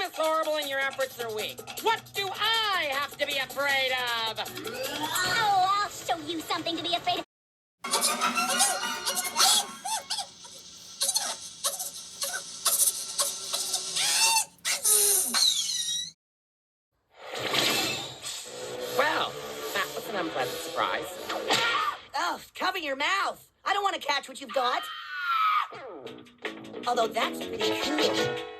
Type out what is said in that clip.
just horrible and your efforts are weak. What do I have to be afraid of? Oh, I'll show you something to be afraid of. Well, that was an unpleasant surprise. Oh, cover your mouth. I don't want to catch what you've got. Although that's pretty cool.